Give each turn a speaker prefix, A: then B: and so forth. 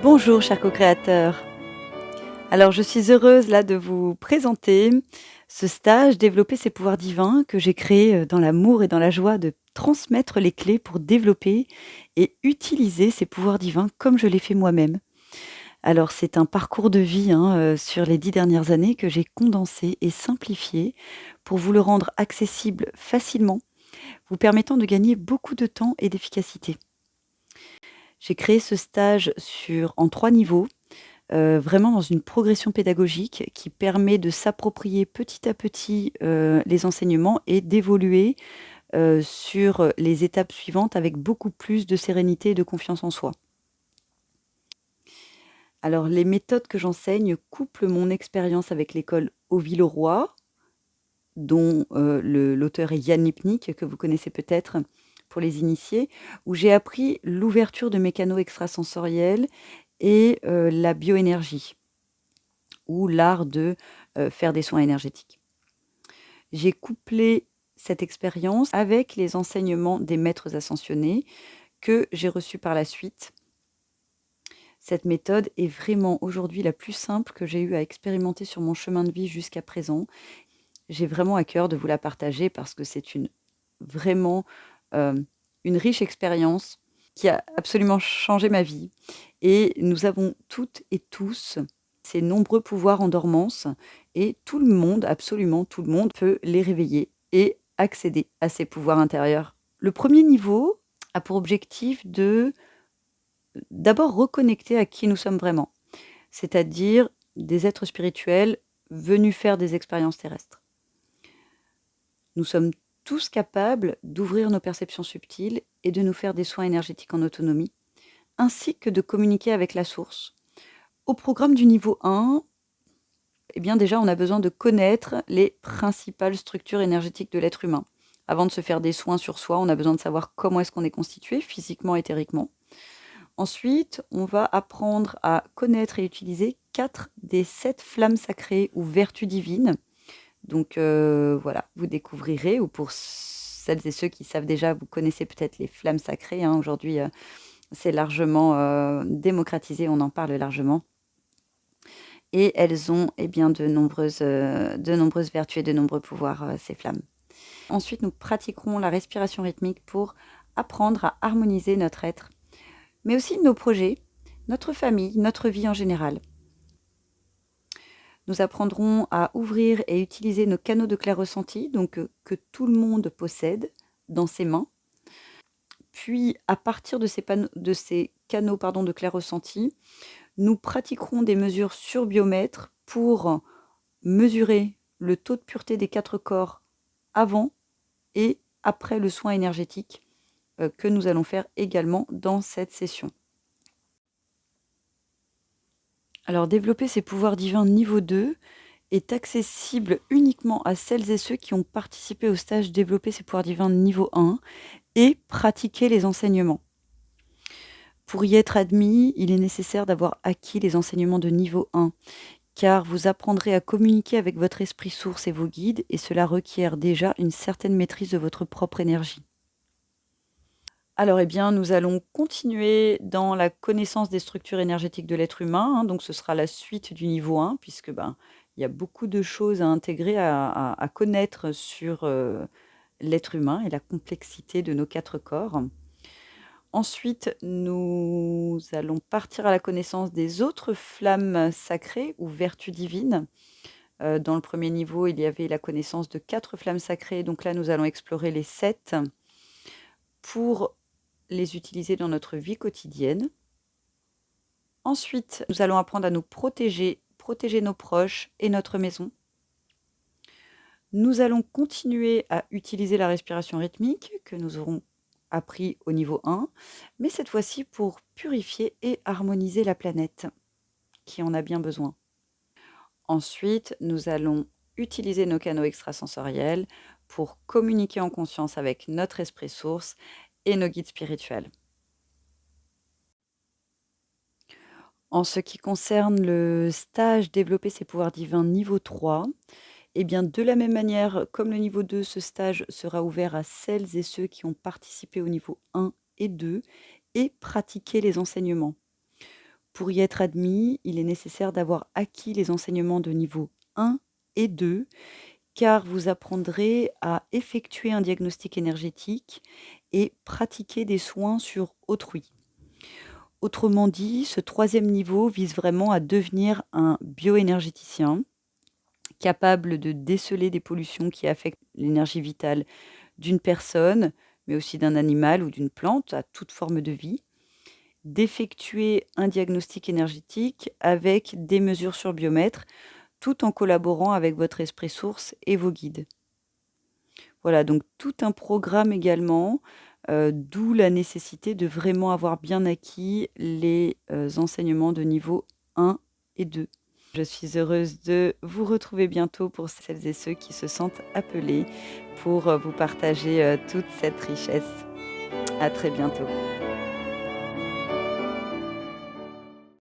A: Bonjour chers co-créateurs. Alors je suis heureuse là de vous présenter ce stage Développer ses pouvoirs divins que j'ai créé dans l'amour et dans la joie de transmettre les clés pour développer et utiliser ces pouvoirs divins comme je l'ai fait moi-même. Alors c'est un parcours de vie sur les 10 dernières années que j'ai condensé et simplifié pour vous le rendre accessible facilement, vous permettant de gagner beaucoup de temps et d'efficacité. J'ai créé ce stage en 3 niveaux. Vraiment dans une progression pédagogique qui permet de s'approprier petit à petit, les enseignements et d'évoluer, sur les étapes suivantes avec beaucoup plus de sérénité et de confiance en soi. Alors les méthodes que j'enseigne couplent mon expérience avec l'école Au-Villeroy, dont, l'auteur est Yann Lipnik, que vous connaissez peut-être pour les initiés, où j'ai appris l'ouverture de mes canaux extrasensoriels et la bioénergie. Ou l'art de faire des soins énergétiques. J'ai couplé cette expérience avec les enseignements des maîtres ascensionnés que j'ai reçus par la suite. Cette méthode est vraiment aujourd'hui la plus simple que j'ai eu à expérimenter sur mon chemin de vie jusqu'à présent. J'ai vraiment à cœur de vous la partager parce que c'est vraiment une riche expérience qui a absolument changé ma vie. Et nous avons toutes et tous ces nombreux pouvoirs en dormance et tout le monde, absolument tout le monde, peut les réveiller et accéder à ces pouvoirs intérieurs. Le premier niveau a pour objectif de d'abord reconnecter à qui nous sommes vraiment, c'est-à-dire des êtres spirituels venus faire des expériences terrestres. Nous sommes tous capables d'ouvrir nos perceptions subtiles et de nous faire des soins énergétiques en autonomie, ainsi que de communiquer avec la source. Au programme du niveau 1, eh bien déjà, on a besoin de connaître les principales structures énergétiques de l'être humain. Avant de se faire des soins sur soi, on a besoin de savoir comment est-ce qu'on est constitué, physiquement, éthériquement. Ensuite, on va apprendre à connaître et utiliser 4 des 7 flammes sacrées ou vertus divines. Donc voilà, vous découvrirez, ou pour celles et ceux qui savent déjà, vous connaissez peut-être les flammes sacrées. Aujourd'hui, c'est largement démocratisé, on en parle largement. Et elles ont bien de nombreuses vertus et de nombreux pouvoirs, ces flammes. Ensuite, nous pratiquerons la respiration rythmique pour apprendre à harmoniser notre être, mais aussi nos projets, notre famille, notre vie en général. Nous apprendrons à ouvrir et utiliser nos canaux de clair-ressenti, donc que tout le monde possède dans ses mains. Puis, à partir de ces canaux de clair-ressenti, nous pratiquerons des mesures sur biomètre pour mesurer le taux de pureté des 4 corps avant et après le soin énergétique que nous allons faire également dans cette session. Alors, développer ces pouvoirs divins niveau 2 est accessible uniquement à celles et ceux qui ont participé au stage Développer ses pouvoirs divins niveau 1 et pratiquer les enseignements. Pour y être admis, il est nécessaire d'avoir acquis les enseignements de niveau 1, car vous apprendrez à communiquer avec votre esprit source et vos guides, et cela requiert déjà une certaine maîtrise de votre propre énergie. Alors, nous allons continuer dans la connaissance des structures énergétiques de l'être humain, donc ce sera la suite du niveau 1, puisque il y a beaucoup de choses à intégrer, à connaître sur l'être humain et la complexité de nos 4 corps. Ensuite, nous allons partir à la connaissance des autres flammes sacrées ou vertus divines. Dans le premier niveau, il y avait la connaissance de 4 flammes sacrées, donc là, nous allons explorer les 7 pour les utiliser dans notre vie quotidienne. Ensuite, nous allons apprendre à nous protéger nos proches et notre maison. Nous allons continuer à utiliser la respiration rythmique que nous aurons appris au niveau 1, mais cette fois-ci pour purifier et harmoniser la planète, qui en a bien besoin. Ensuite, nous allons utiliser nos canaux extrasensoriels pour communiquer en conscience avec notre esprit source et nos guides spirituels. En ce qui concerne le stage Développer ses pouvoirs divins niveau 3, de la même manière, comme le niveau 2, ce stage sera ouvert à celles et ceux qui ont participé au niveau 1 et 2 et pratiqué les enseignements. Pour y être admis, il est nécessaire d'avoir acquis les enseignements de niveau 1 et 2, car vous apprendrez à effectuer un diagnostic énergétique et pratiquer des soins sur autrui. Autrement dit, ce troisième niveau vise vraiment à devenir un bioénergéticien, capable de déceler des pollutions qui affectent l'énergie vitale d'une personne, mais aussi d'un animal ou d'une plante, à toute forme de vie, d'effectuer un diagnostic énergétique avec des mesures sur biomètre, tout en collaborant avec votre esprit source et vos guides. Voilà, donc tout un programme également, d'où la nécessité de vraiment avoir bien acquis les enseignements de niveau 1 et 2. Je suis heureuse de vous retrouver bientôt pour celles et ceux qui se sentent appelés pour vous partager toute cette richesse. À très bientôt.